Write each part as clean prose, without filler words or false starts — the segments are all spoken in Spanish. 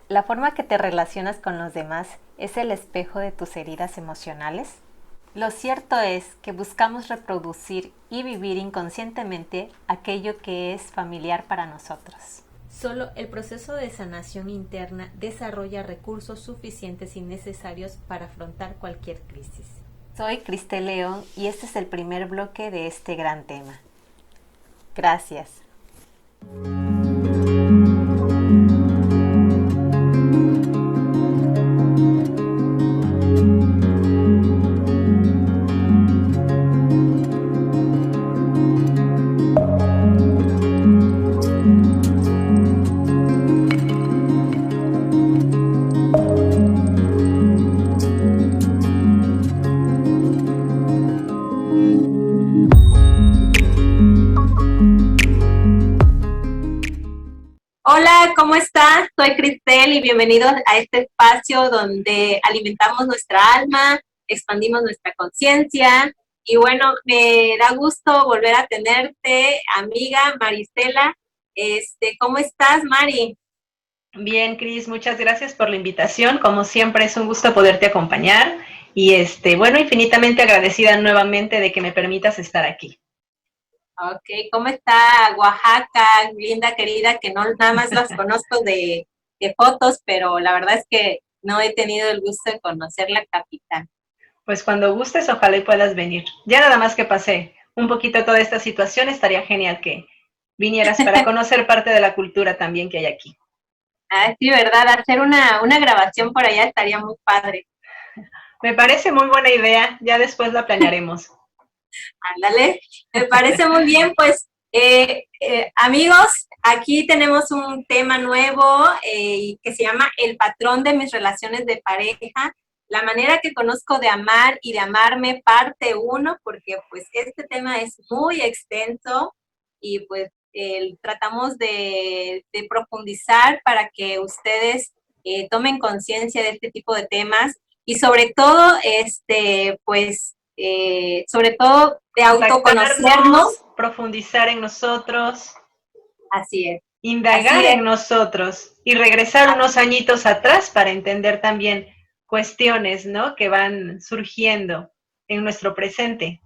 ¿La forma que te relacionas con los demás es el espejo de tus heridas emocionales? Lo cierto es que buscamos reproducir y vivir inconscientemente aquello que es familiar para nosotros. Solo el proceso de sanación interna desarrolla recursos suficientes y necesarios para afrontar cualquier crisis. Soy Cristel León y este es el primer bloque de este gran tema. Gracias. Hola, ¿cómo estás? Soy Cristel y bienvenidos a este espacio donde alimentamos nuestra alma, expandimos nuestra conciencia y bueno, me da gusto volver a tenerte, amiga Marisela. ¿Cómo estás, Mari? Bien, Cris, muchas gracias por la invitación. Como siempre, es un gusto poderte acompañar y bueno, infinitamente agradecida nuevamente de que me permitas estar aquí. Ok, ¿cómo está Oaxaca, linda querida, que no nada más las conozco de fotos, pero la verdad es que no he tenido el gusto de conocer la capital? Pues cuando gustes, ojalá y puedas venir. Ya nada más que pasé un poquito toda esta situación, estaría genial que vinieras para conocer parte de la cultura también que hay aquí. Ah, sí, ¿verdad? Hacer una grabación por allá estaría muy padre. Me parece muy buena idea, ya después la planearemos. Ándale, me parece muy bien, pues amigos, aquí tenemos un tema nuevo que se llama el patrón de mis relaciones de pareja, la manera que conozco de amar y de amarme, parte uno, porque pues este tema es muy extenso y pues tratamos de profundizar para que ustedes tomen conciencia de este tipo de temas y sobre todo, sobre todo de autoconocernos. Contactarnos, profundizar en nosotros, Así es, indagar así en es, nosotros y regresar unos añitos atrás para entender también cuestiones, ¿no? Que van surgiendo en nuestro presente.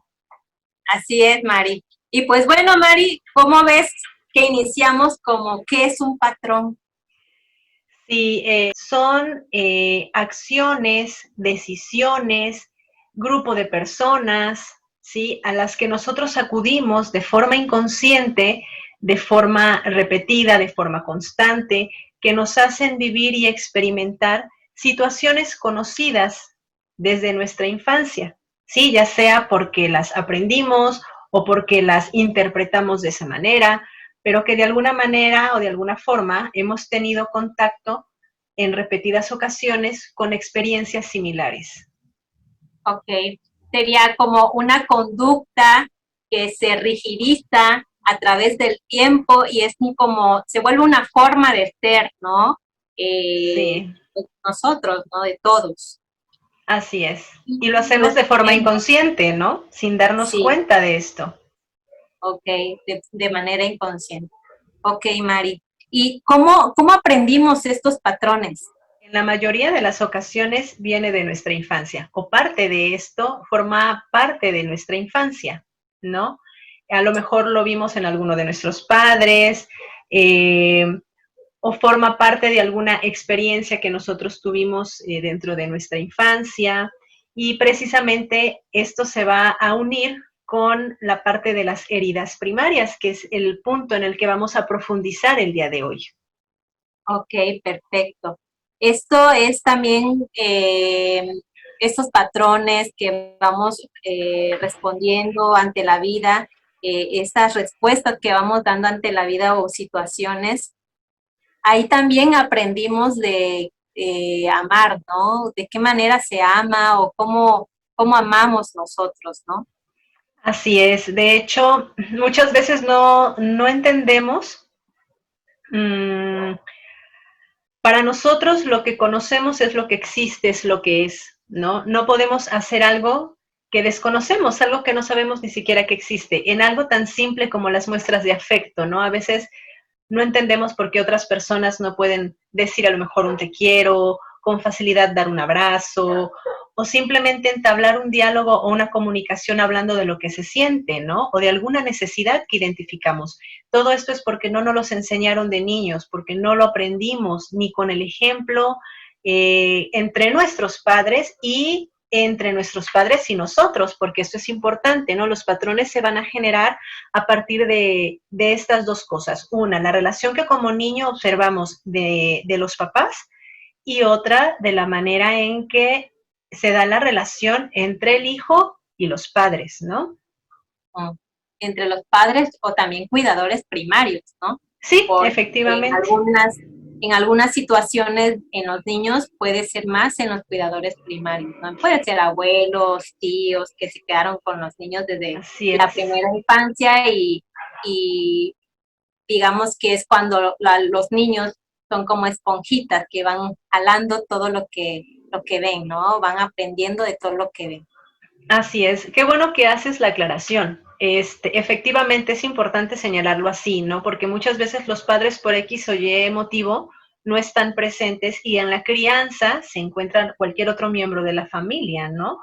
así es, Mari. Y pues bueno, Mari, ¿cómo ves que iniciamos como qué es un patrón? Sí, son acciones, decisiones, grupo de personas, ¿sí? A las que nosotros acudimos de forma inconsciente, de forma repetida, de forma constante, que nos hacen vivir y experimentar situaciones conocidas desde nuestra infancia, ¿sí? Ya sea porque las aprendimos o porque las interpretamos de esa manera, pero que de alguna manera o de alguna forma hemos tenido contacto en repetidas ocasiones con experiencias similares. Ok, sería como una conducta que se rigidiza a través del tiempo y es como, se vuelve una forma de ser, ¿no? Sí, De nosotros, ¿no? De todos. así es. Y lo Y lo hacemos de forma escondemos, inconsciente, ¿no? Sin darnos sí, cuenta de esto. ok, de manera inconsciente. Ok, Mari. ¿Y cómo aprendimos estos patrones? En la mayoría de las ocasiones viene de nuestra infancia o parte de esto forma parte de nuestra infancia, ¿no? A lo mejor lo vimos en alguno de nuestros padres, eh, o forma parte de alguna experiencia que nosotros tuvimos dentro de nuestra infancia y precisamente esto se va a unir con la parte de las heridas primarias, que es el punto en el que vamos a profundizar el día de hoy. Ok, perfecto. Esto es también estos patrones que vamos respondiendo ante la vida, estas respuestas que vamos dando ante la vida o situaciones. Ahí también aprendimos de amar, ¿no? De qué manera se ama o cómo amamos nosotros, ¿no? Así es, de hecho, muchas veces no entendemos. mmm, para nosotros lo que conocemos es lo que existe, es lo que es, ¿no? No podemos hacer algo que desconocemos, algo que no sabemos ni siquiera que existe, en algo tan simple como las muestras de afecto, ¿no? A veces no entendemos por qué otras personas no pueden decir a lo mejor un te quiero, con facilidad dar un abrazo, o simplemente entablar un diálogo o una comunicación hablando de lo que se siente, ¿no? O de alguna necesidad que identificamos. Todo esto es porque no nos los enseñaron de niños, porque no lo aprendimos ni con el ejemplo entre nuestros padres y entre nuestros padres y nosotros, porque esto es importante, ¿no? Los patrones se van a generar a partir de estas dos cosas. Una, la relación que como niño observamos de los papás, y otra de la manera en que se da la relación entre el hijo y los padres, ¿no? Entre los padres o también cuidadores primarios, ¿no? Sí, Porque efectivamente. en algunas situaciones en los niños puede ser más en los cuidadores primarios, ¿no? Puede ser abuelos, tíos que se quedaron con los niños desde Así la es. primera infancia y digamos que es cuando los niños son como esponjitas que van jalando todo lo que ven, ¿no? Van aprendiendo de todo lo que ven. Así es. Qué bueno que haces la aclaración. Efectivamente es importante señalarlo así, ¿no? Porque muchas veces los padres por X o Y motivo no están presentes y en la crianza se encuentra cualquier otro miembro de la familia, ¿no?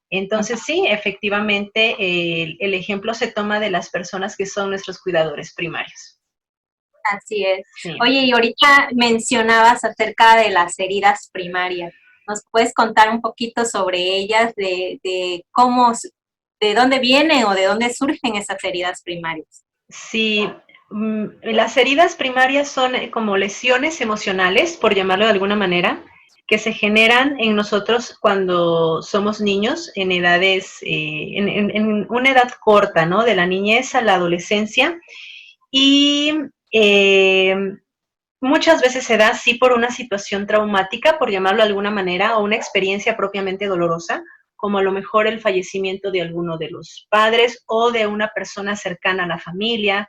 Entonces sí, efectivamente el ejemplo se toma de las personas que son nuestros cuidadores primarios. Así es. Sí. Oye, y ahorita mencionabas acerca de las heridas primarias. ¿Nos puedes contar un poquito sobre ellas, de cómo, de dónde vienen o de dónde surgen esas heridas primarias? Sí, las heridas primarias son como lesiones emocionales, por llamarlo de alguna manera, que se generan en nosotros cuando somos niños, en edades, en una edad corta, ¿no? De la niñez a la adolescencia. Y eh, muchas veces se da así por una situación traumática, por llamarlo de alguna manera, o una experiencia propiamente dolorosa, como a lo mejor el fallecimiento de alguno de los padres o de una persona cercana a la familia,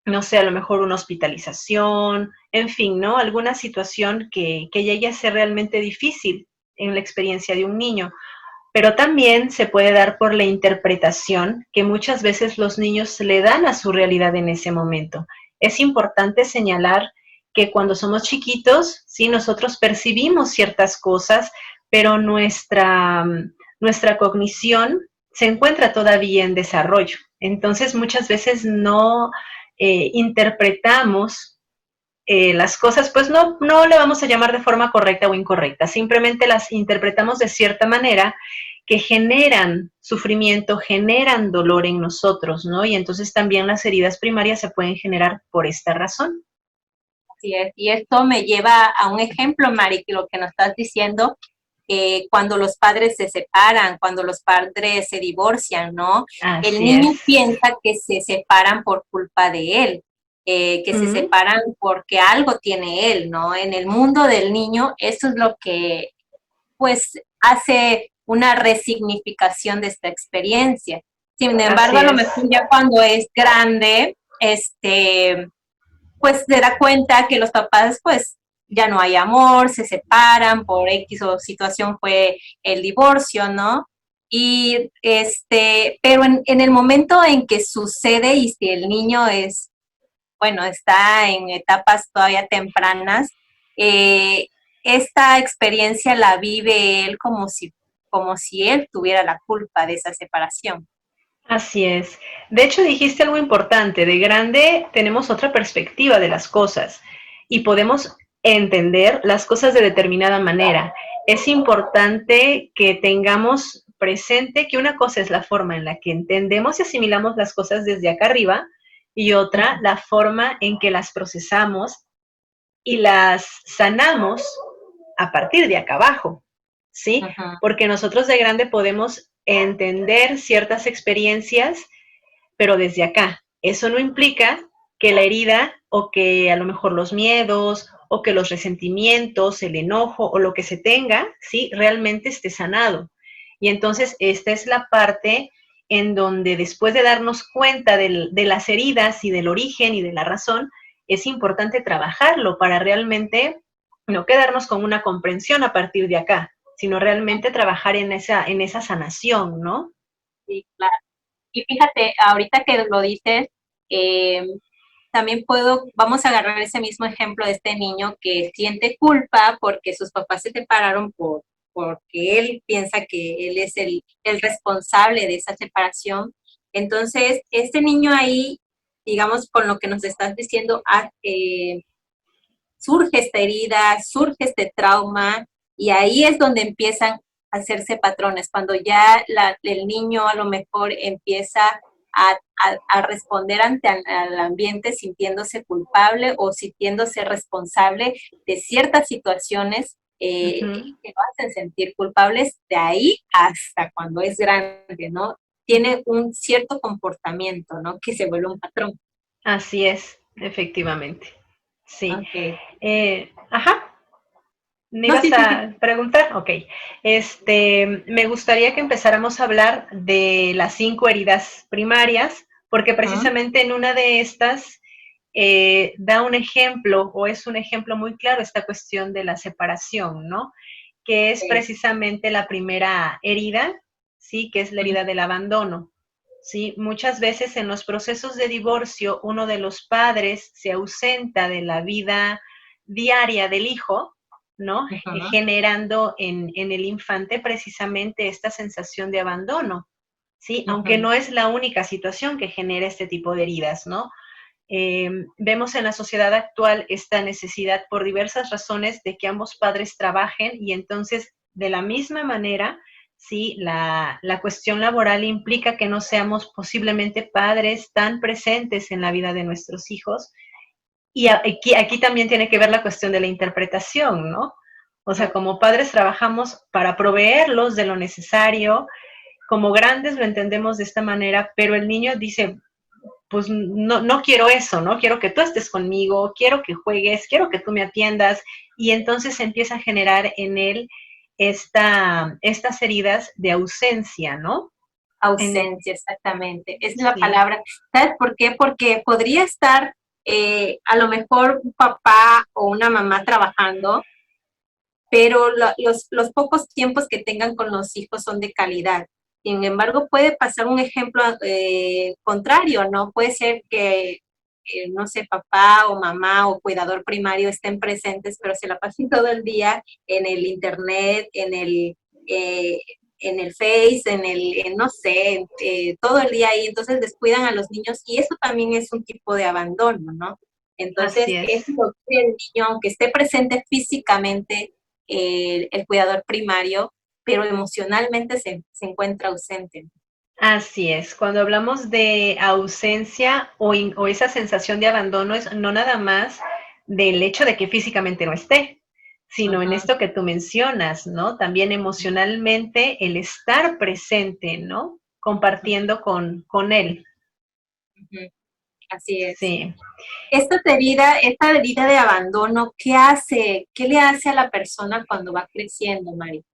no sé, a lo mejor una hospitalización, en fin, ¿no? Alguna situación que llegue a ser realmente difícil en la experiencia de un niño. Pero también se puede dar por la interpretación que muchas veces los niños le dan a su realidad en ese momento. Es importante señalar que cuando somos chiquitos, sí, nosotros percibimos ciertas cosas, pero nuestra cognición se encuentra todavía en desarrollo. Entonces, muchas veces no interpretamos las cosas, pues no le vamos a llamar de forma correcta o incorrecta, simplemente las interpretamos de cierta manera que generan sufrimiento, generan dolor en nosotros, ¿no? Y entonces también las heridas primarias se pueden generar por esta razón. Así es. Y esto me lleva a un ejemplo, Mari, que lo que nos estás diciendo, cuando los padres se separan, cuando los padres se divorcian, ¿no? El Así niño es. piensa que se separan por culpa de él, que se separan porque algo tiene él, ¿no? En el mundo del niño, eso es lo que, pues, hace una resignificación de esta experiencia. Sin embargo, a lo mejor ya cuando es grande, pues se da cuenta que los papás, pues, ya no hay amor, se separan, por X o situación fue el divorcio, ¿no? Y pero en el momento en que sucede y si el niño es, bueno, está en etapas todavía tempranas, esta experiencia la vive él como si él tuviera la culpa de esa separación. Así es. De hecho, dijiste algo importante. De grande tenemos otra perspectiva de las cosas y podemos entender las cosas de determinada manera. Es importante que tengamos presente que una cosa es la forma en la que entendemos y asimilamos las cosas desde acá arriba y otra la forma en que las procesamos y las sanamos a partir de acá abajo, ¿sí? Porque nosotros de grande podemos entender ciertas experiencias, pero desde acá. Eso no implica que la herida o que a lo mejor los miedos o que los resentimientos, el enojo o lo que se tenga, ¿sí? Realmente esté sanado. Y entonces esta es la parte en donde después de darnos cuenta de las heridas y del origen y de la razón, es importante trabajarlo para realmente no quedarnos con una comprensión a partir de acá, sino realmente trabajar en esa sanación, ¿no? Sí, claro. Y fíjate, ahorita que lo dices, También vamos a agarrar ese mismo ejemplo de este niño que siente culpa porque sus papás se separaron porque él piensa que él es el responsable de esa separación. Entonces, este niño ahí, digamos, con lo que nos estás diciendo, surge esta herida, surge este trauma, y ahí es donde empiezan a hacerse patrones, cuando ya el niño a lo mejor empieza a responder ante al ambiente sintiéndose culpable o sintiéndose responsable de ciertas situaciones que lo hacen sentir culpables, de ahí hasta cuando es grande, ¿no? Tiene un cierto comportamiento, ¿no? Que se vuelve un patrón. Así es, efectivamente. Sí. Okay. Ajá. ¿Me No, ibas sí, sí, sí. a preguntar? Ok. Me gustaría que empezáramos a hablar de las 5 heridas primarias, porque precisamente en una de estas da un ejemplo, o es un ejemplo muy claro, esta cuestión de la separación, ¿no? Que es precisamente la primera herida, ¿sí? Que es la herida del abandono. ¿Sí? Muchas veces en los procesos de divorcio, uno de los padres se ausenta de la vida diaria del hijo, ¿no? Generando en el infante precisamente esta sensación de abandono, ¿sí? Aunque no es la única situación que genera este tipo de heridas, ¿no? Vemos en la sociedad actual esta necesidad por diversas razones de que ambos padres trabajen, y entonces de la misma manera, sí, la cuestión laboral implica que no seamos posiblemente padres tan presentes en la vida de nuestros hijos. Y aquí también tiene que ver la cuestión de la interpretación, ¿no? O sea, como padres trabajamos para proveerlos de lo necesario, como grandes lo entendemos de esta manera, pero el niño dice, pues no quiero eso, ¿no? Quiero que tú estés conmigo, quiero que juegues, quiero que tú me atiendas, y entonces empieza a generar en él estas heridas de ausencia, ¿no? Ausencia, exactamente. Es la palabra. ¿Sabes por qué? Porque podría estar a lo mejor un papá o una mamá trabajando, pero los pocos tiempos que tengan con los hijos son de calidad. Sin embargo, puede pasar un ejemplo contrario, ¿no? Puede ser que, no sé, papá o mamá o cuidador primario estén presentes, pero se la pasen todo el día en el internet, en el Face, no sé, todo el día ahí. Entonces descuidan a los niños y eso también es un tipo de abandono, ¿no? Entonces, es lo que el niño, aunque esté presente físicamente, el cuidador primario, pero emocionalmente se encuentra ausente. Así es, cuando hablamos de ausencia o esa sensación de abandono, es no nada más del hecho de que físicamente no esté, sino en esto que tú mencionas, ¿no? También emocionalmente el estar presente, ¿no? Compartiendo con él. Así es. Sí. Esta herida de abandono, ¿qué hace? ¿Qué le hace a la persona cuando va creciendo, Mari?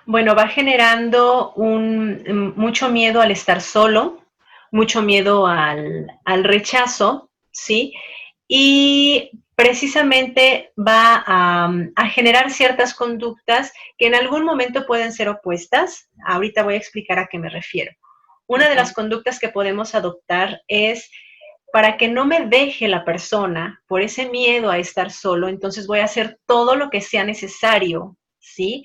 Bueno, va generando mucho miedo al estar solo, mucho miedo al rechazo, ¿sí? Y precisamente va a generar ciertas conductas que en algún momento pueden ser opuestas. Ahorita voy a explicar a qué me refiero. Una de las conductas que podemos adoptar es, para que no me deje la persona por ese miedo a estar solo, entonces voy a hacer todo lo que sea necesario, ¿sí?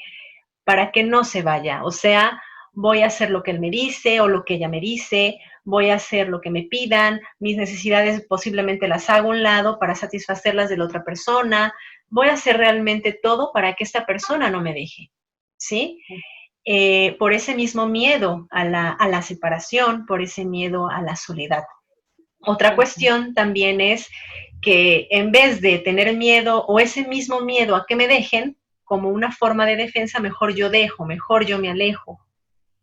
Para que no se vaya. O sea, voy a hacer lo que él me dice o lo que ella me dice, voy a hacer lo que me pidan, mis necesidades posiblemente las hago a un lado para satisfacerlas de la otra persona, voy a hacer realmente todo para que esta persona no me deje, ¿sí? Por ese mismo miedo a la separación, por ese miedo a la soledad. Otra cuestión también es que en vez de tener miedo o ese mismo miedo a que me dejen, como una forma de defensa, mejor yo dejo, mejor yo me alejo,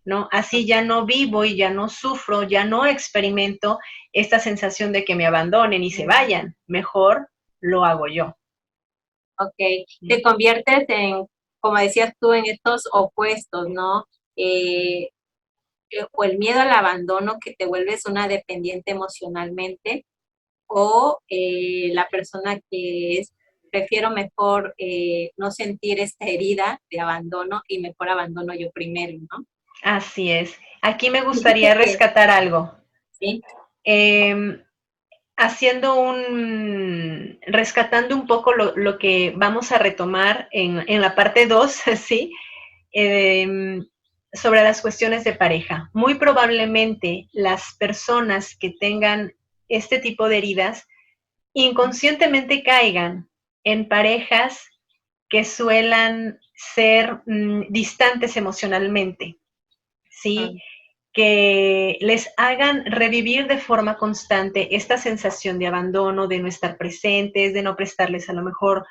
¿no? Así ya no vivo y ya no sufro, ya no experimento esta sensación de que me abandonen y se vayan, mejor lo hago yo. Ok, te conviertes en, como decías tú, en estos opuestos, ¿no? O el miedo al abandono, que te vuelves una dependiente emocionalmente, o la persona que es, prefiero mejor no sentir esta herida de abandono y mejor abandono yo primero, ¿no? Así es. Aquí me gustaría rescatar algo. ¿Sí? rescatando un poco lo que vamos a retomar en la parte 2, ¿sí? Eh, sobre las cuestiones de pareja. Muy probablemente las personas que tengan este tipo de heridas inconscientemente caigan en parejas que suelan ser distantes emocionalmente, ¿sí? Que les hagan revivir de forma constante esta sensación de abandono, de no estar presentes, de no prestarles a lo mejor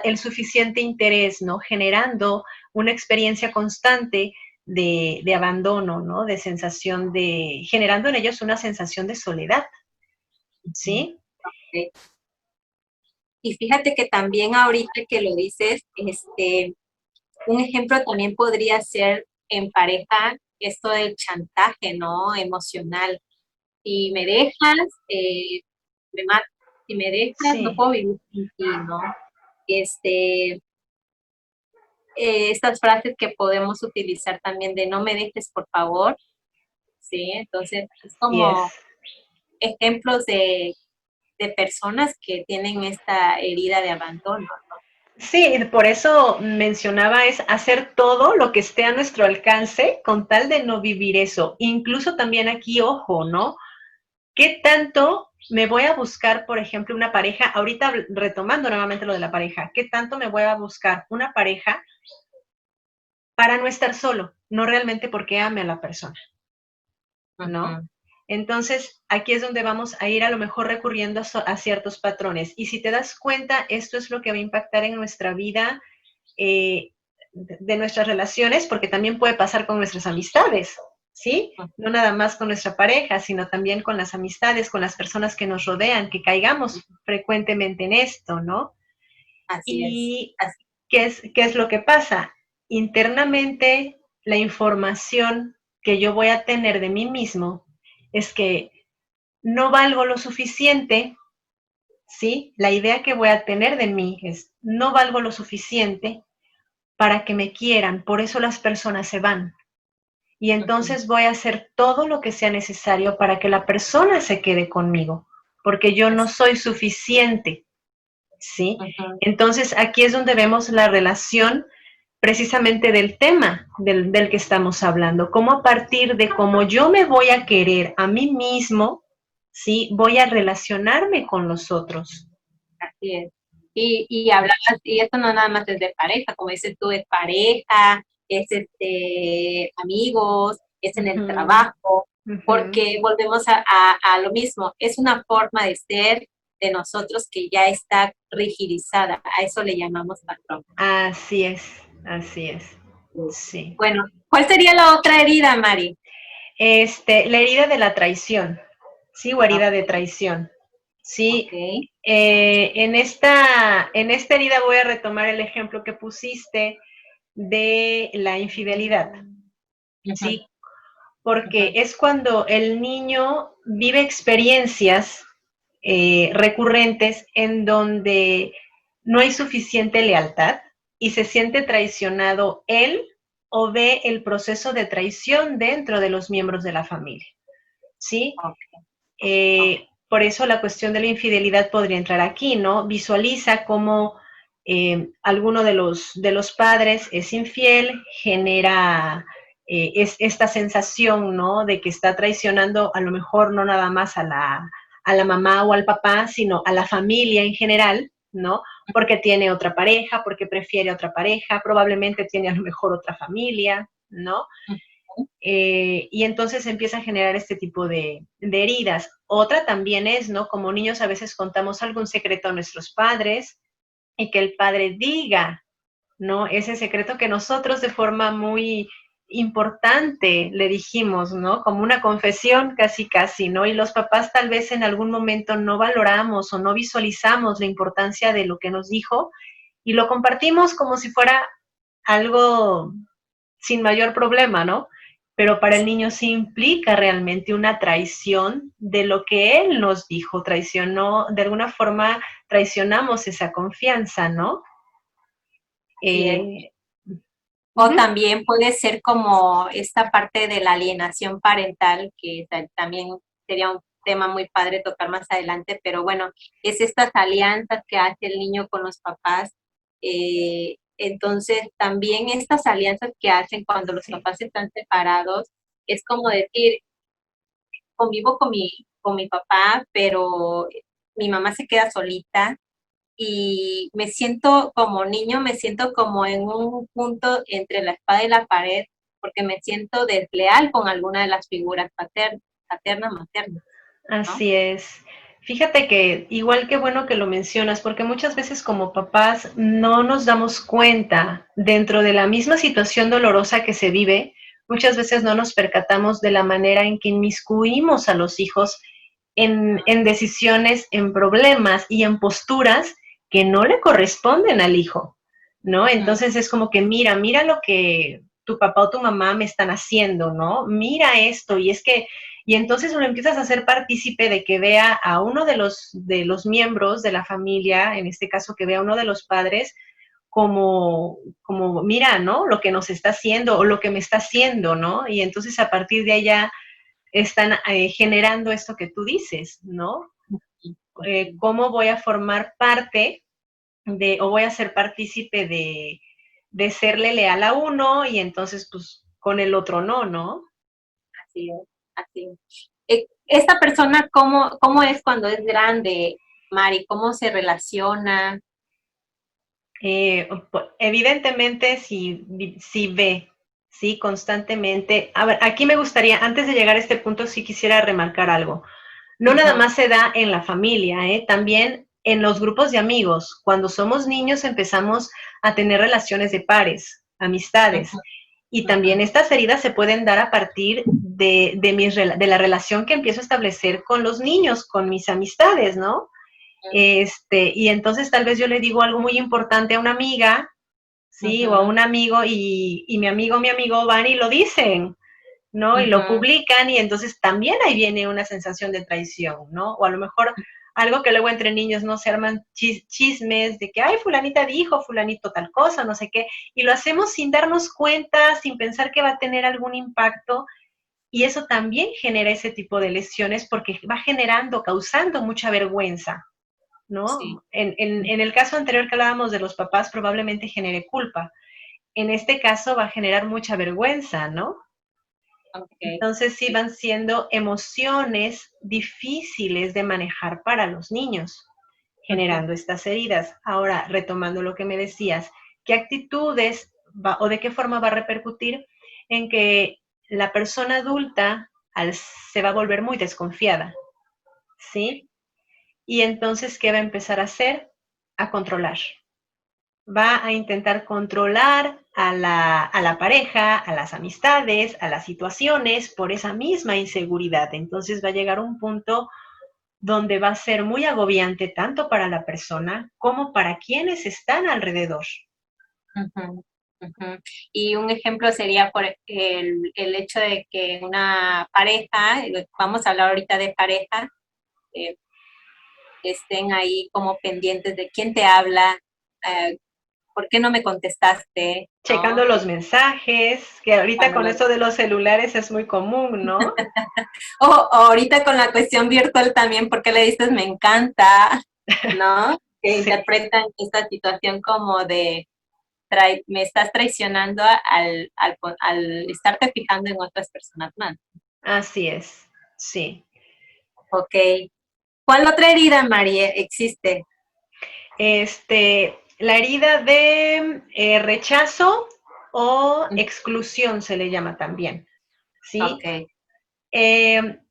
el suficiente interés, ¿no? Generando una experiencia constante de abandono, ¿no? De sensación de, generando en ellos una sensación de soledad, ¿sí? Okay. Y fíjate que también ahorita que lo dices, un ejemplo también podría ser en pareja esto del chantaje, ¿no? Emocional. Si me dejas, me mato. Si me dejas, no Sí. puedo vivir sin ti, ¿no? Este, estas frases que podemos utilizar también de no me dejes, por favor, ¿sí? Entonces, es Así es. como ejemplos de personas que tienen esta herida de abandono. Sí, por eso mencionaba es hacer todo lo que esté a nuestro alcance con tal de no vivir eso. Incluso también aquí, ojo, ¿no? ¿Qué tanto me voy a buscar, por ejemplo, una pareja? Ahorita retomando nuevamente lo de la pareja, ¿qué tanto me voy a buscar una pareja para no estar solo? No realmente porque ame a la persona, ¿no? Ujú. Entonces, aquí es donde vamos a ir a lo mejor recurriendo a ciertos patrones. Y si te das cuenta, esto es lo que va a impactar en nuestra vida, eh, de nuestras relaciones, porque también puede pasar con nuestras amistades, ¿sí? No nada más con nuestra pareja, sino también con las amistades, con las personas que nos rodean, que caigamos frecuentemente en esto, ¿no? Así es. ¿Y qué es lo que pasa? Internamente, la información que yo voy a tener de mí mismo es que no valgo lo suficiente, ¿sí? La idea que voy a tener de mí es, no valgo lo suficiente para que me quieran, por eso las personas se van. Y Ujú. entonces voy a hacer todo lo que sea necesario para que la persona se quede conmigo, porque yo no Así. soy suficiente, ¿sí? Ujú. Entonces aquí es donde vemos la relación precisamente del tema del que estamos hablando, cómo a partir de cómo yo me voy a querer a mí mismo, ¿sí? Voy a relacionarme con los otros. Así es. Y hablabas, y esto no nada más es de pareja, como dices tú, es pareja, es amigos, es en el Ujú, trabajo, ujú. porque volvemos a lo mismo, es una forma de ser de nosotros que ya está rigidizada, a eso le llamamos patrón. Así es, así es. Sí. Bueno, ¿cuál sería la otra herida, Mari? La herida de la traición, ¿sí? O herida de Ok, traición, ¿sí? ok. En esta herida voy a retomar el ejemplo que pusiste de la infidelidad, Ujú, ¿sí? Porque ujú. es cuando el niño vive experiencias recurrentes en donde no hay suficiente lealtad y se siente traicionado él o ve el proceso de traición dentro de los miembros de la familia, ¿sí? Ok, ok. Por eso la cuestión de la infidelidad podría entrar aquí, ¿no? Visualiza cómo alguno de los padres es infiel, genera esta sensación, ¿no? De que está traicionando a lo mejor no nada más a la mamá o al papá, sino a la familia en general, ¿no? Porque tiene otra pareja, porque prefiere otra pareja, probablemente tiene a lo mejor otra familia, ¿no? Ujú. Y entonces empieza a generar este tipo de heridas. Otra también es, ¿no? Como niños a veces contamos algún secreto a nuestros padres y que el padre diga, ¿no? Ese secreto que nosotros de forma muy importante le dijimos, ¿no? Como una confesión casi casi, ¿no? Y los papás tal vez en algún momento no valoramos o no visualizamos la importancia de lo que nos dijo y lo compartimos como si fuera algo sin mayor problema, ¿no? Pero para el niño sí implica realmente una traición de lo que él nos dijo, traicionó, de alguna forma traicionamos esa confianza, ¿no? Así es. Eh, O uh-huh. también puede ser como esta parte de la alienación parental, que también sería tema muy padre tocar más adelante, pero bueno, es estas alianzas que hace el niño con los papás. Entonces, también estas alianzas que hacen cuando los Sí. papás están separados, es como decir, convivo con mi papá, pero mi mamá se queda solita y me siento como niño, me siento como en un punto entre la espada y la pared, porque me siento desleal con alguna de las figuras paternas, maternas, ¿no? Así es. Fíjate que igual que bueno que lo mencionas, porque muchas veces como papás no nos damos cuenta dentro de la misma situación dolorosa que se vive, muchas veces no nos percatamos de la manera en que inmiscuimos a los hijos en decisiones, en problemas y en posturas que no le corresponden al hijo, ¿no? Ujú, Entonces es como que mira lo que tu papá o tu mamá me están haciendo, ¿no? Mira esto, y es que y entonces lo empiezas a hacer partícipe de que vea a uno de los miembros de la familia, en este caso que vea a uno de los padres, como, mira, ¿no? Lo que nos está haciendo o lo que me está haciendo, ¿no? Y entonces a partir de allá están generando esto que tú dices, ¿no? ujú. ¿Cómo voy a formar parte o voy a ser partícipe de serle leal a uno y entonces pues con el otro no, ¿no? Así es, así es. Esta persona, ¿cómo es cuando es grande, Mari? ¿Cómo se relaciona? Evidentemente, si ve, sí, constantemente. A ver, aquí me gustaría, antes de llegar a este punto, sí quisiera remarcar algo. No nada Ujú, más se da en la familia, también en los grupos de amigos. Cuando somos niños empezamos a tener relaciones de pares, amistades. ujú, Y también ujú, estas heridas se pueden dar a partir de la relación que empiezo a establecer con los niños, con mis amistades, ¿no? Y entonces tal vez yo le digo algo muy importante a una amiga, ¿sí? O a ujú, un amigo y mi amigo van y lo dicen, ¿no? Y lo ujú, publican y entonces también ahí viene una sensación de traición, ¿no? O a lo mejor algo que luego entre niños no se arman chismes de que, ay, fulanita dijo, fulanito tal cosa, no sé qué, y lo hacemos sin darnos cuenta, sin pensar que va a tener algún impacto, y eso también genera ese tipo de lesiones porque va generando, causando mucha vergüenza, sí. ¿no? En el caso anterior que hablábamos de los papás, probablemente genere culpa. En este caso va a generar mucha vergüenza, ¿no? Ok. Entonces sí van siendo emociones difíciles de manejar para los niños, Ujú, generando estas heridas. Ahora, retomando lo que me decías, ¿qué actitudes o de qué forma va a repercutir en que la persona adulta se va a volver muy desconfiada, ¿sí? Y entonces, ¿qué va a empezar a hacer? A controlar. Va a intentar controlar a la pareja, a las amistades, a las situaciones por esa misma inseguridad. Entonces va a llegar un punto donde va a ser muy agobiante tanto para la persona como para quienes están alrededor. ujú, ujú. Y un ejemplo sería por el hecho de que una pareja, vamos a hablar ahorita de pareja, eh, estén ahí como pendientes de quién te habla, eh, por qué no me contestaste, Checando ¿no? los mensajes, que ahorita Cuando con lo- esto de los celulares es muy común, ¿no? o ahorita con la cuestión virtual también, porque le dices me encanta, ¿no? Que Sí, interpretan esta situación como de me estás traicionando al estarte fijando en otras personas más. así es, sí. Ok. ¿Cuál otra herida, María, existe? La herida de rechazo o Mm, exclusión se le llama también, ¿sí? ok.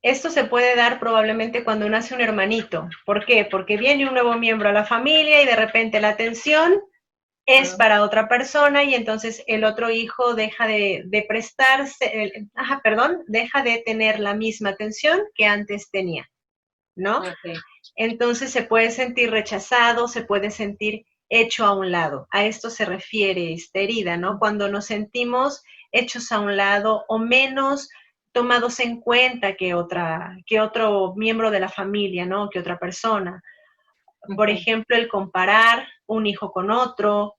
Esto se puede dar probablemente cuando nace un hermanito. ¿Por qué? Porque viene un nuevo miembro a la familia y de repente la atención es Mm, para otra persona y entonces el otro hijo deja de prestarse, perdón, deja de tener la misma atención que antes tenía, ¿no? ok. Entonces se puede sentir rechazado, se puede sentir hecho a un lado. A esto se refiere esta herida, ¿no? Cuando nos sentimos hechos a un lado o menos tomados en cuenta que otro miembro de la familia, ¿no? Que otra persona. Por Ujú, ejemplo, el comparar un hijo con otro,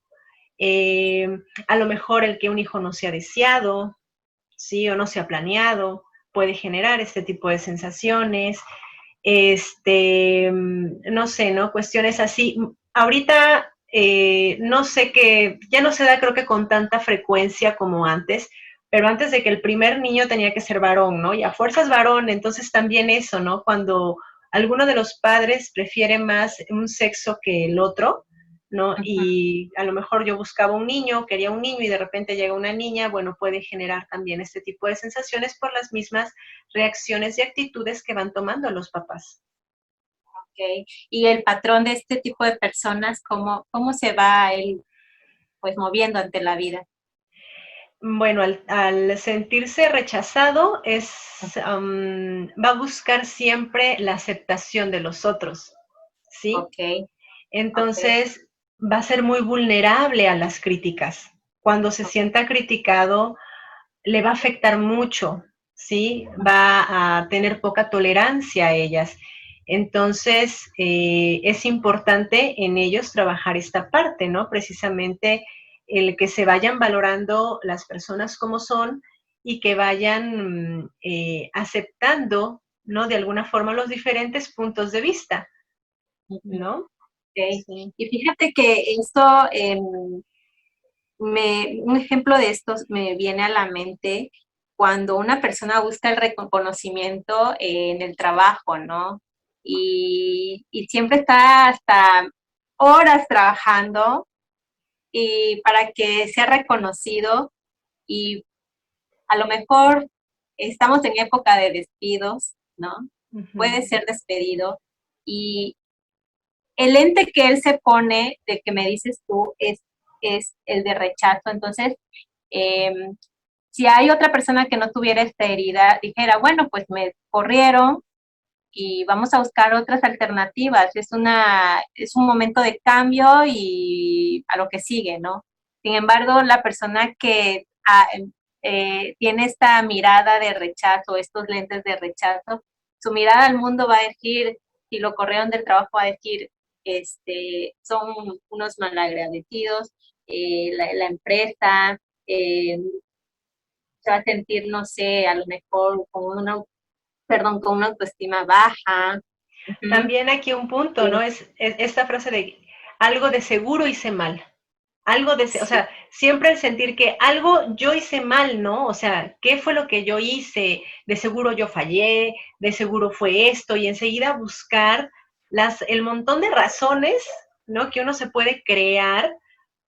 eh, a lo mejor el que un hijo no se ha deseado, ¿sí? O no se ha planeado, puede generar este tipo de sensaciones. no sé, ¿no? Cuestiones así. Ahorita no sé que, ya no se da creo que con tanta frecuencia como antes, pero antes de que el primer niño tenía que ser varón, ¿no? Y a fuerzas varón, entonces también eso, ¿no? Cuando alguno de los padres prefiere más un sexo que el otro, ¿no? Y a lo mejor yo buscaba un niño, quería un niño y de repente llega una niña, bueno, puede generar también este tipo de sensaciones por las mismas reacciones y actitudes que van tomando los papás. Ok. Y el patrón de este tipo de personas, ¿cómo se va él pues moviendo ante la vida? Bueno, al sentirse rechazado va a buscar siempre la aceptación de los otros, ¿sí? Ok, ok, Entonces va a ser muy vulnerable a las críticas. Cuando se sienta criticado, le va a afectar mucho, ¿sí? Va a tener poca tolerancia a ellas. Entonces, es importante en ellos trabajar esta parte, ¿no? Precisamente el que se vayan valorando las personas como son y que vayan aceptando, ¿no? De alguna forma los diferentes puntos de vista, ¿no? ok. Sí. Y fíjate que esto, un ejemplo de esto me viene a la mente cuando una persona busca el reconocimiento en el trabajo, ¿no? Y siempre está hasta horas trabajando y para que sea reconocido y a lo mejor estamos en época de despidos, ¿no? Puede Ujú. ser despedido y el ente que él se pone, de que me dices tú, es el de rechazo. Entonces, eh, si hay otra persona que no tuviera esta herida, dijera, bueno, pues me corrieron y vamos a buscar otras alternativas. Es un momento de cambio y a lo que sigue, ¿no? Sin embargo, la persona que tiene esta mirada de rechazo, estos lentes de rechazo, su mirada al mundo va a decir, si lo corrieron del trabajo, va a decir, son unos malagradecidos, la empresa, eh, se va a sentir, no sé, a lo mejor con una autoestima baja. Uh-huh. También aquí un punto, ¿no? Sí, Es esta frase de algo de seguro hice mal. Algo de, o sí, sea, siempre el sentir que algo yo hice mal, ¿no? O sea, ¿qué fue lo que yo hice? De seguro yo fallé, de seguro fue esto, y enseguida buscar el montón de razones, ¿no? Que uno se puede crear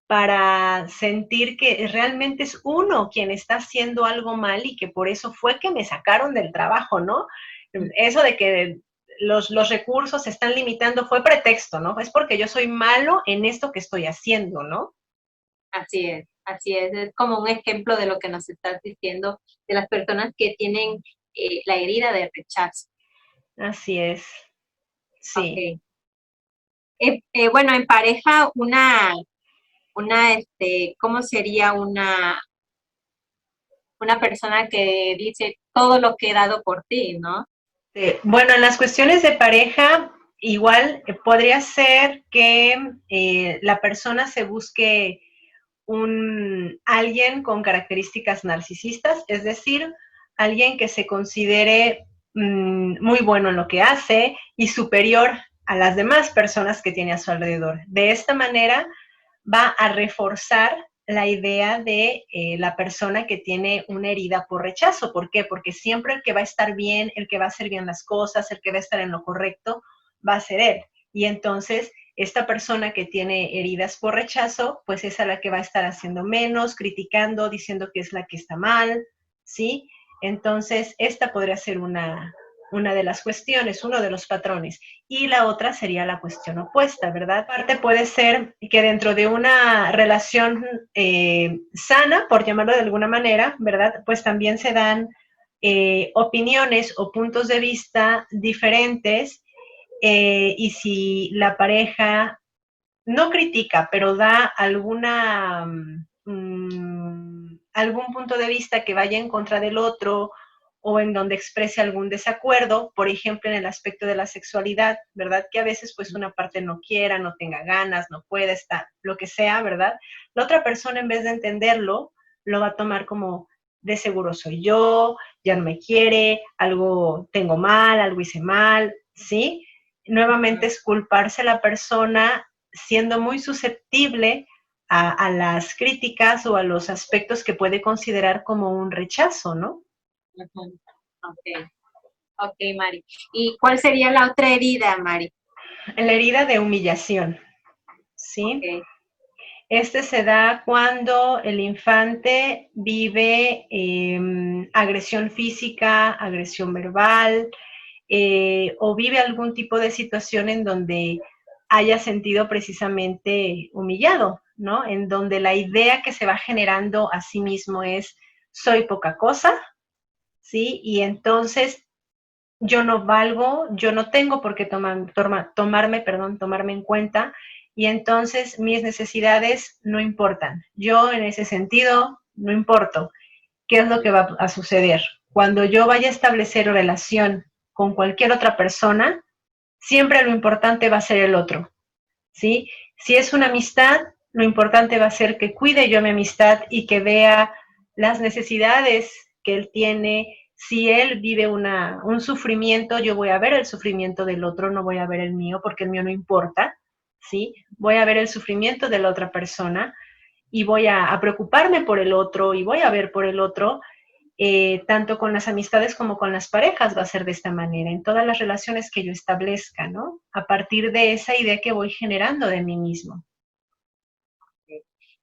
para sentir que realmente es uno quien está haciendo algo mal y que por eso fue que me sacaron del trabajo, ¿no? Eso de que los recursos se están limitando fue pretexto, ¿no? Es porque yo soy malo en esto que estoy haciendo, ¿no? así es, así es. Es como un ejemplo de lo que nos estás diciendo de las personas que tienen la herida de rechazo. Así es, sí. Ok. Bueno, en pareja, ¿cómo sería una persona que dice todo lo que he dado por ti, ¿no? Bueno, en las cuestiones de pareja, igual podría ser que la persona se busque alguien con características narcisistas, es decir, alguien que se considere muy bueno en lo que hace y superior a las demás personas que tiene a su alrededor. De esta manera va a reforzar la idea de la persona que tiene una herida por rechazo. ¿Por qué? Porque siempre el que va a estar bien, el que va a hacer bien las cosas, el que va a estar en lo correcto, va a ser él. Y entonces, esta persona que tiene heridas por rechazo, pues es a la que va a estar haciendo menos, criticando, diciendo que es la que está mal, ¿sí? Entonces, esta podría ser una de las cuestiones, uno de los patrones. Y la otra sería la cuestión opuesta, ¿verdad? Aparte puede ser que dentro de una relación sana, por llamarlo de alguna manera, ¿verdad? Pues también se dan opiniones o puntos de vista diferentes y si la pareja no critica, pero da algún punto de vista que vaya en contra del otro o en donde exprese algún desacuerdo, por ejemplo, en el aspecto de la sexualidad, ¿verdad? Que a veces pues una parte no quiera, no tenga ganas, no pueda estar, lo que sea, ¿verdad? La otra persona en vez de entenderlo, lo va a tomar como de seguro soy yo, ya no me quiere, algo tengo mal, algo hice mal, ¿sí? Nuevamente es culparse a la persona siendo muy susceptible a las críticas o a los aspectos que puede considerar como un rechazo, ¿no? Ok, ok, Mari. ¿Y cuál sería la otra herida, Mari? La herida de humillación, ¿sí? Okay. Este se da cuando el infante vive agresión física, agresión verbal, o vive algún tipo de situación en donde haya sentido precisamente humillado, ¿no? En donde la idea que se va generando a sí mismo es, soy poca cosa, ¿sí? Y entonces yo no valgo, yo no tengo por qué tomarme en cuenta, y entonces mis necesidades no importan. Yo en ese sentido no importo. ¿Qué es lo que va a suceder? Cuando yo vaya a establecer relación con cualquier otra persona, siempre lo importante va a ser el otro, ¿sí? Si es una amistad, lo importante va a ser que cuide yo mi amistad y que vea las necesidades que él tiene. Si él vive un sufrimiento, yo voy a ver el sufrimiento del otro, no voy a ver el mío, porque el mío no importa, ¿sí? Voy a ver el sufrimiento de la otra persona y voy a preocuparme por el otro y voy a ver por el otro, tanto con las amistades como con las parejas va a ser de esta manera, en todas las relaciones que yo establezca, ¿no? A partir de esa idea que voy generando de mí mismo.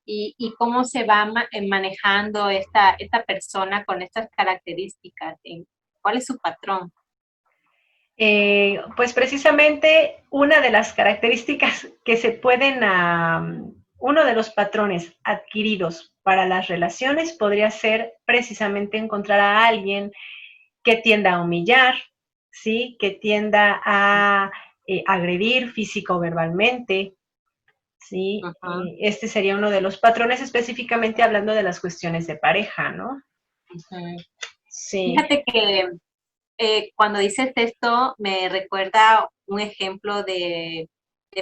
¿Y cómo se va manejando esta persona con estas características? ¿Cuál es su patrón? Pues precisamente una de las características que se pueden, uno de los patrones adquiridos para las relaciones podría ser precisamente encontrar a alguien que tienda a humillar, ¿sí? Que tienda a agredir físico o verbalmente, ¿sí? Uh-huh. Este sería uno de los patrones, específicamente hablando de las cuestiones de pareja, ¿no? Uh-huh. Sí. Fíjate que cuando dices esto, me recuerda un ejemplo de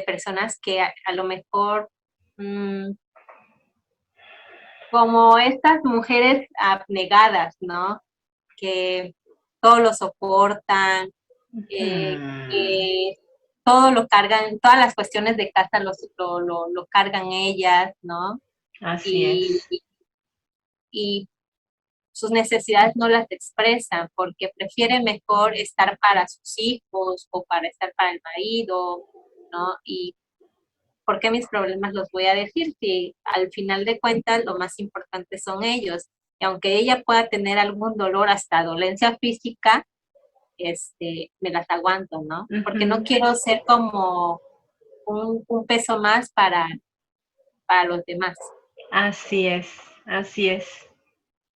personas que a lo mejor, como estas mujeres abnegadas, ¿no? Que todo lo soportan, que todo lo cargan, todas las cuestiones de casa lo cargan ellas, ¿no? Así Y, es. y sus necesidades no las expresan porque prefieren mejor estar para sus hijos o para estar para el marido, ¿no? Y ¿por qué mis problemas los voy a decir si al final de cuentas lo más importante son ellos? Y aunque ella pueda tener algún dolor, hasta dolencia física, me las aguanto, ¿no? Porque no Uh-huh. quiero ser como un peso más para los demás. Así es, así es.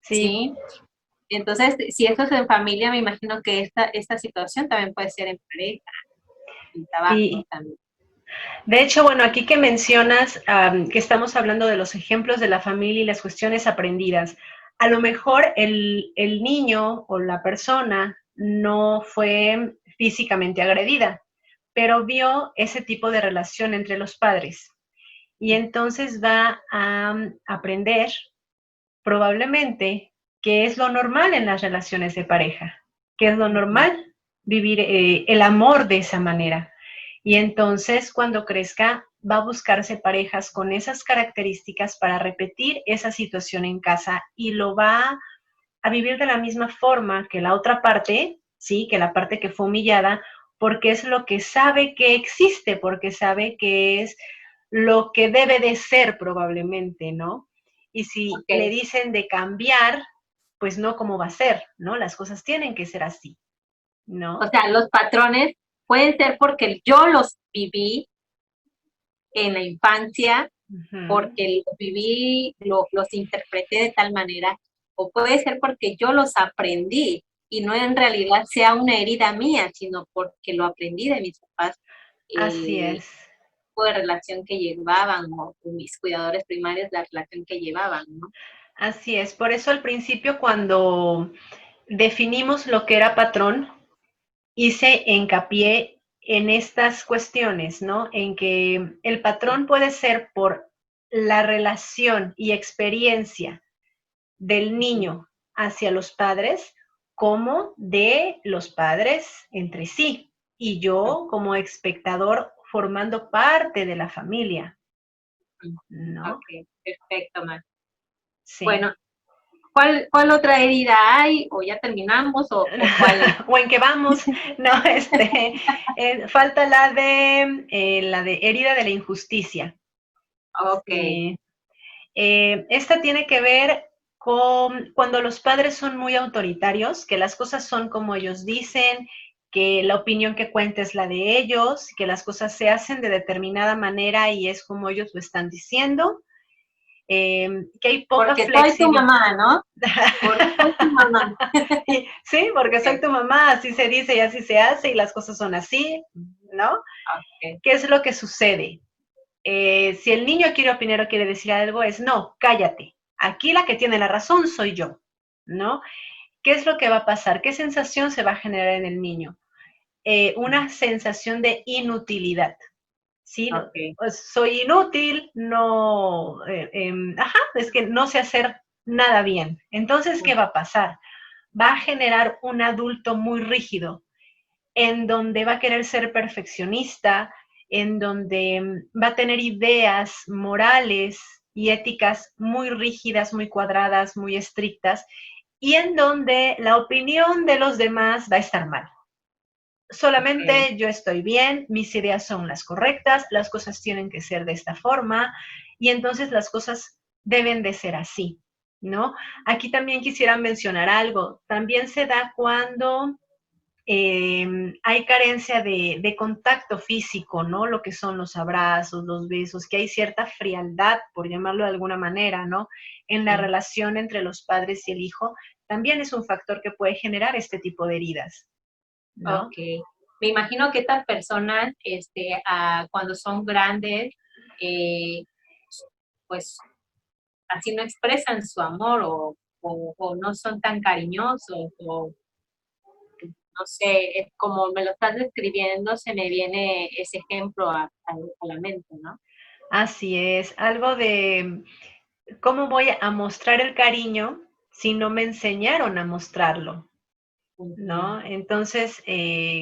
Sí. ¿Sí? Entonces, si esto es en familia, me imagino que esta situación también puede ser en pareja, en trabajo Y también. de hecho, bueno, aquí que mencionas que estamos hablando de los ejemplos de la familia y las cuestiones aprendidas, a lo mejor el niño o la persona no fue físicamente agredida, pero vio ese tipo de relación entre los padres y entonces va a aprender probablemente que es lo normal en las relaciones de pareja, que es lo normal vivir el amor de esa manera. Y entonces cuando crezca va a buscarse parejas con esas características para repetir esa situación en casa y lo va a vivir de la misma forma que la otra parte, sí, que la parte que fue humillada, porque es lo que sabe que existe, porque sabe que es lo que debe de ser probablemente, ¿no? Y si le Okay. dicen de cambiar, pues no, ¿cómo va a ser? ¿No? Las cosas tienen que ser así, O ¿no? sea, los patrones pueden ser porque yo los viví en la infancia, Uh-huh. porque los viví, los interpreté de tal manera, o puede ser porque yo los aprendí y no en realidad sea una herida mía, sino porque lo aprendí de mis papás, Así el es. tipo de relación que llevaban o mis cuidadores primarios, la relación que llevaban, ¿no? Así es. Por eso al principio cuando definimos lo que era patrón, hice hincapié en estas cuestiones, ¿no? En que el patrón puede ser por la relación y experiencia del niño hacia los padres como de los padres entre sí. y yo como espectador formando parte de la familia, ¿no? Ok, perfecto, Mar. Sí. Bueno, ¿cuál otra herida hay? ¿O ya terminamos? ¿O cuál? O en que vamos, no, falta la de herida de la injusticia. Ok. Sí. Esta tiene que ver con cuando los padres son muy autoritarios, que las cosas son como ellos dicen, que la opinión que cuenta es la de ellos, que las cosas se hacen de determinada manera y es como ellos lo están diciendo, que hay poca Porque soy tu flexibilidad. mamá, ¿no? Porque soy tu mamá. Sí, porque soy Ok, tu mamá, así se dice y así se hace y las cosas son así, ¿no? ok. ¿Qué es lo que sucede? Si el niño quiere opinar o quiere decir algo, es no, cállate. Aquí la que tiene la razón soy yo, ¿no? ¿Qué es lo que va a pasar? ¿Qué sensación se va a generar en el niño? Una sensación de inutilidad, ¿sí? Ok. Pues, soy inútil, no, es que no sé hacer nada bien. Entonces, ¿qué va a pasar? Va a generar un adulto muy rígido, en donde va a querer ser perfeccionista, en donde va a tener ideas morales y éticas muy rígidas, muy cuadradas, muy estrictas, y en donde la opinión de los demás va a estar mal. Ok. Solamente yo estoy bien, mis ideas son las correctas, las cosas tienen que ser de esta forma, y entonces las cosas deben de ser así, ¿no? Aquí también quisiera mencionar algo. También se da cuando hay carencia de contacto físico, ¿no? Lo que son los abrazos, los besos, que hay cierta frialdad, por llamarlo de alguna manera, ¿no? En la Sí. relación entre los padres y el hijo, también es un factor que puede generar este tipo de heridas, ¿no? Ok. Me imagino que estas personas, cuando son grandes, eh, pues así no expresan su amor o no son tan cariñosos o no sé, es como me lo estás describiendo, se me viene ese ejemplo a la mente, ¿no? Así es, algo de cómo voy a mostrar el cariño si no me enseñaron a mostrarlo, Ujú. ¿no? Entonces,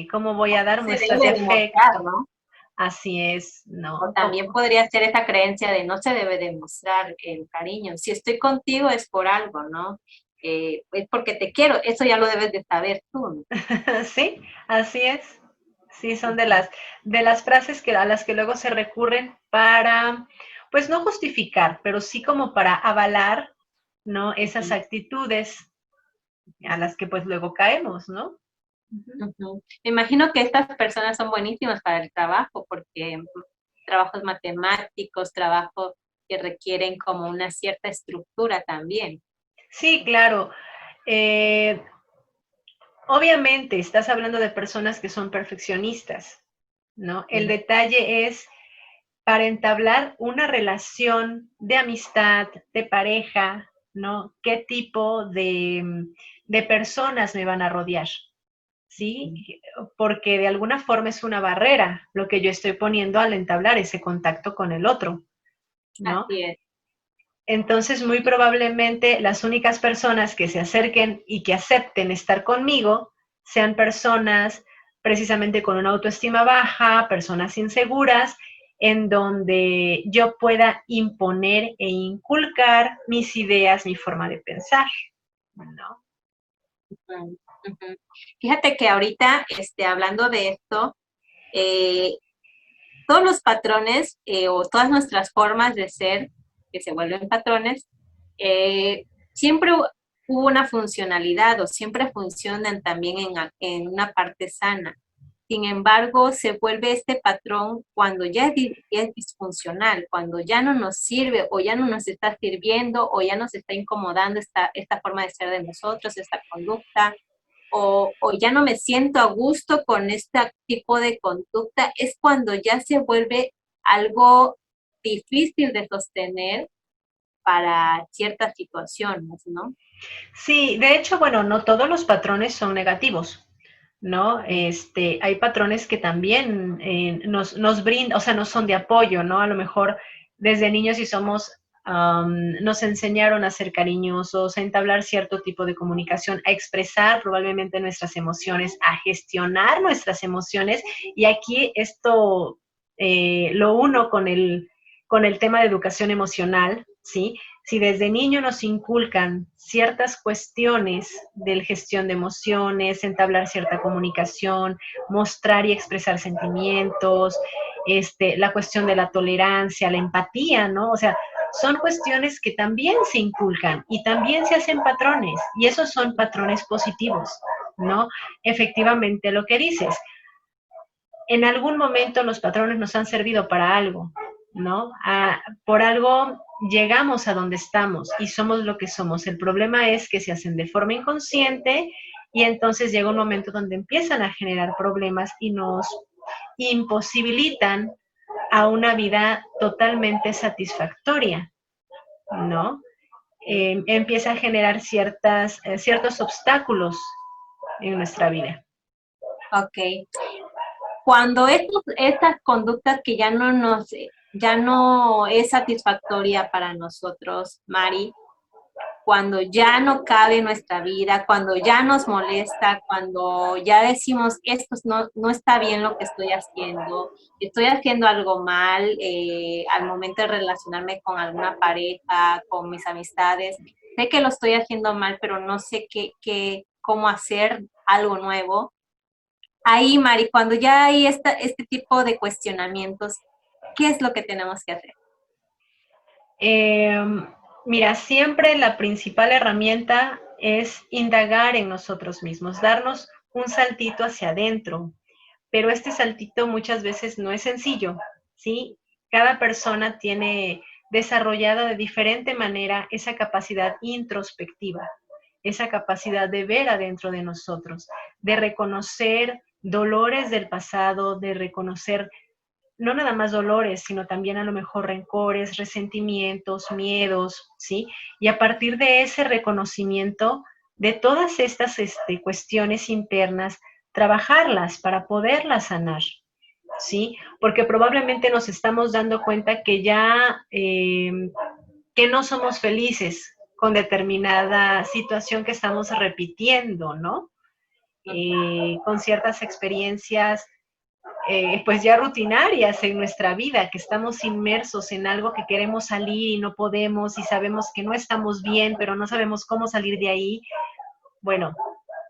¿cómo voy a dar Se muestras debe de demostrar, afecto? ¿no? Así es, O ¿no? también podría ser esa creencia de no se debe demostrar el cariño. Si estoy contigo es por algo, ¿no? Es porque te quiero, eso ya lo debes de saber tú, ¿no? Sí, así es. Sí, son Ujú. de las frases a las que luego se recurren para, pues no justificar, pero sí como para avalar, ¿no? Esas Ujú. actitudes a las que pues luego caemos, ¿no? Ujú. Ujú. Me imagino que estas personas son buenísimas para el trabajo, porque trabajos matemáticos, trabajos que requieren como una cierta estructura también. Sí, claro. Eh, Obviamente estás hablando de personas que son perfeccionistas, ¿no? El Mm. detalle es para entablar una relación de amistad, de pareja, ¿no? ¿Qué tipo de personas me van a rodear? ¿Sí? Porque de alguna forma es una barrera lo que yo estoy poniendo al entablar ese contacto con el otro, ¿no? Así es. Entonces, muy probablemente las únicas personas que se acerquen y que acepten estar conmigo sean personas precisamente con una autoestima baja, personas inseguras, en donde yo pueda imponer e inculcar mis ideas, mi forma de pensar, ¿no? Ujú, ujú. Fíjate que ahorita, hablando de esto, eh, todos los patrones o todas nuestras formas de ser que se vuelven patrones, siempre hubo una funcionalidad o siempre funcionan también en una parte sana. Sin embargo, se vuelve este patrón cuando ya es disfuncional, cuando ya no nos sirve o ya no nos está sirviendo o ya nos está incomodando esta forma de ser de nosotros, esta conducta, o ya no me siento a gusto con este tipo de conducta, es cuando ya se vuelve algo difícil de sostener para ciertas situaciones, ¿no? Sí, de hecho, bueno, no todos los patrones son negativos, ¿no? Mm. Hay patrones que también nos brindan, o sea, no son de apoyo, ¿no? A lo mejor desde niños si somos nos enseñaron a ser cariñosos, a entablar cierto tipo de comunicación, a expresar probablemente nuestras emociones, a gestionar nuestras emociones. Y aquí esto lo uno con el tema de educación emocional, ¿sí? Si desde niño nos inculcan ciertas cuestiones de gestión de emociones, entablar cierta comunicación, mostrar y expresar sentimientos, la cuestión de la tolerancia, la empatía, ¿no? O sea, son cuestiones que también se inculcan y también se hacen patrones, y esos son patrones positivos, ¿no? Efectivamente, lo que dices, en algún momento los patrones nos han servido para algo, ¿no? Por algo llegamos a donde estamos y somos lo que somos. El problema es que se hacen de forma inconsciente y entonces llega un momento donde empiezan a generar problemas y nos imposibilitan a una vida totalmente satisfactoria, ¿no? Empieza a generar ciertos obstáculos en nuestra vida. Ok. Cuando estas conductas que ya no es satisfactoria para nosotros, Mari, cuando ya no cabe en nuestra vida, cuando ya nos molesta, cuando ya decimos, esto no está bien lo que estoy haciendo algo mal al momento de relacionarme con alguna pareja, con mis amistades, sé que lo estoy haciendo mal, pero no sé cómo hacer algo nuevo. Ahí, Mari, cuando ya hay este tipo de cuestionamientos, ¿qué es lo que tenemos que hacer? Mira, siempre la principal herramienta es indagar en nosotros mismos, darnos un saltito hacia adentro, pero este saltito muchas veces no es sencillo, ¿sí? Cada persona tiene desarrollada de diferente manera esa capacidad introspectiva, esa capacidad de ver adentro de nosotros, de reconocer dolores del pasado, de reconocer no nada más dolores, sino también a lo mejor rencores, resentimientos, miedos, ¿sí? Y a partir de ese reconocimiento de todas estas cuestiones internas, trabajarlas para poderlas sanar, ¿sí? Porque probablemente nos estamos dando cuenta que ya, que no somos felices con determinada situación que estamos repitiendo, ¿no? Con ciertas experiencias pues ya rutinarias en nuestra vida, que estamos inmersos en algo que queremos salir y no podemos y sabemos que no estamos bien, pero no sabemos cómo salir de ahí. Bueno,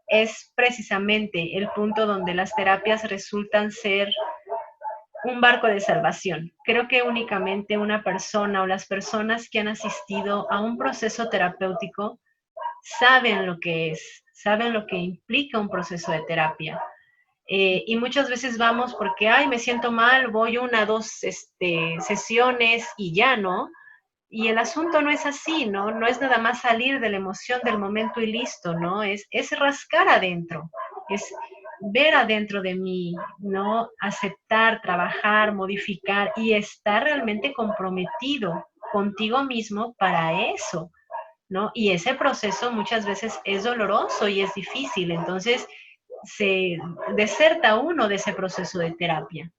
es precisamente el punto donde las terapias resultan ser un barco de salvación. Creo que únicamente una persona o las personas que han asistido a un proceso terapéutico saben lo que es, saben lo que implica un proceso de terapia. Y muchas veces vamos porque, ay, me siento mal, voy una, dos sesiones y ya, ¿no? Y el asunto no es así, ¿no? No es nada más salir de la emoción del momento y listo, ¿no? Es rascar adentro, es ver adentro de mí, ¿no? Aceptar, trabajar, modificar y estar realmente comprometido contigo mismo para eso, ¿no? Y ese proceso muchas veces es doloroso y es difícil, entonces se deserta uno de ese proceso de terapia,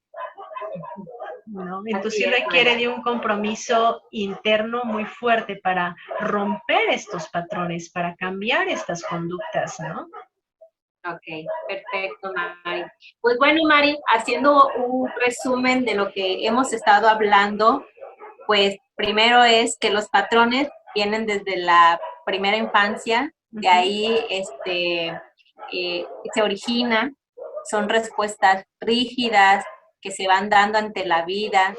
¿no? Entonces sí requiere de un compromiso interno muy fuerte para romper estos patrones, para cambiar estas conductas, ¿no? Ok, perfecto, Mari. Pues bueno, Mari, haciendo un resumen de lo que hemos estado hablando, pues primero es que los patrones vienen desde la primera infancia, de ahí se origina, son respuestas rígidas que se van dando ante la vida,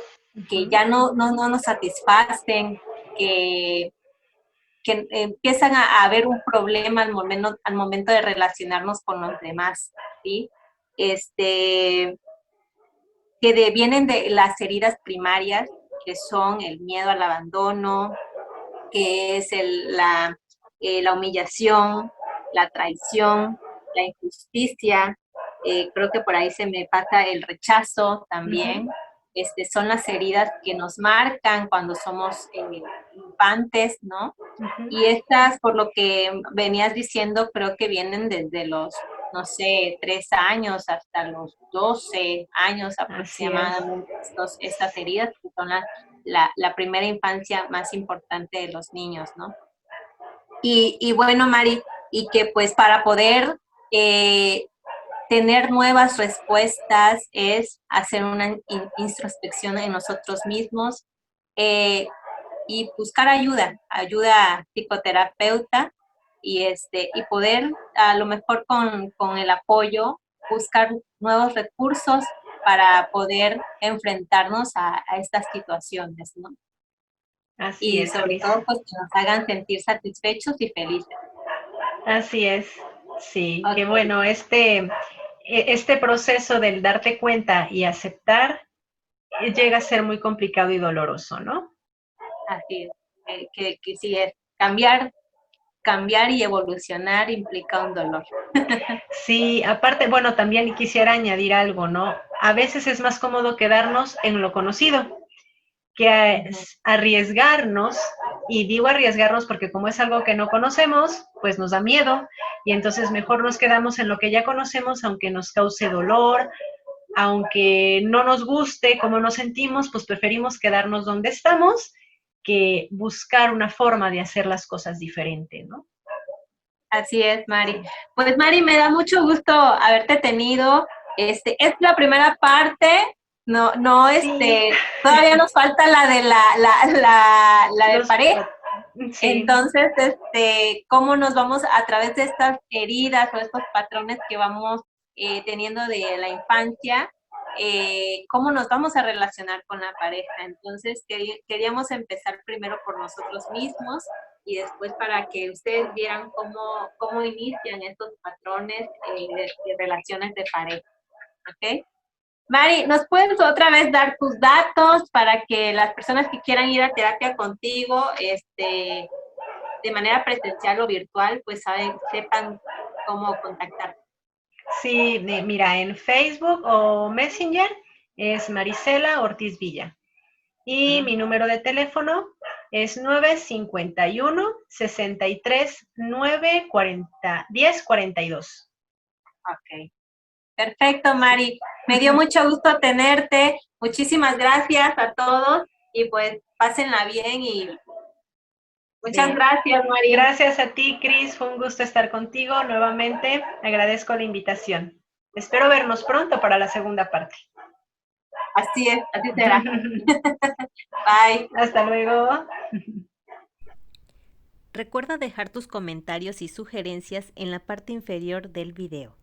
que ya no nos satisfacen, que empiezan a haber un problema al momento de relacionarnos con los demás, ¿sí? Vienen de las heridas primarias, que son el miedo al abandono, que es la humillación, la traición, la injusticia, creo que por ahí se me pasa el rechazo también. Son las heridas que nos marcan cuando somos infantes, ¿no? Y estas, por lo que venías diciendo, creo que vienen desde los, no sé, 3 años hasta los 12 años aproximadamente, estas heridas que son la primera infancia más importante de los niños, ¿no? Y bueno, Mari, y que pues para poder tener nuevas respuestas es hacer una introspección en nosotros mismos y buscar ayuda psicoterapeuta y poder a lo mejor con el apoyo buscar nuevos recursos para poder enfrentarnos a estas situaciones, ¿no? Así Y es, sobre Cris. todo pues que nos hagan sentir satisfechos y felices. Así es, sí, que Okay. bueno, este proceso del darte cuenta y aceptar llega a ser muy complicado y doloroso, ¿no? Así es, que sí es cambiar y evolucionar implica un dolor. Sí, aparte, bueno, también quisiera añadir algo, ¿no? A veces es más cómodo quedarnos en lo conocido que arriesgarnos, y digo arriesgarnos porque como es algo que no conocemos, pues nos da miedo, y entonces mejor nos quedamos en lo que ya conocemos, aunque nos cause dolor, aunque no nos guste cómo nos sentimos, pues preferimos quedarnos donde estamos que buscar una forma de hacer las cosas diferente, ¿no? Así es, Mari. Pues Mari, me da mucho gusto haberte tenido. Es la primera parte, no, Sí, todavía nos falta la de la de los, pareja. sí, Entonces, cómo nos vamos a través de estas heridas o estos patrones que vamos teniendo de la infancia, cómo nos vamos a relacionar con la pareja. Entonces, queríamos empezar primero por nosotros mismos y después para que ustedes vieran cómo inician estos patrones de relaciones de pareja. ¿Ok? Mari, ¿nos puedes otra vez dar tus datos para que las personas que quieran ir a terapia contigo, de manera presencial o virtual, pues sepan cómo contactarte? sí, mira, en Facebook o Messenger es Marisela Ortiz Villa. Y mi número de teléfono es 951-63-940-1042. Ok, perfecto, Mari. Me dio mucho gusto tenerte. Muchísimas gracias a todos y pues pásenla bien y muchas Sí. gracias, Mari. Gracias a ti, Cris. Fue un gusto estar contigo nuevamente. Agradezco la invitación. Espero vernos pronto para la segunda parte. Así es, así será. Bye. Hasta luego. Recuerda dejar tus comentarios y sugerencias en la parte inferior del video.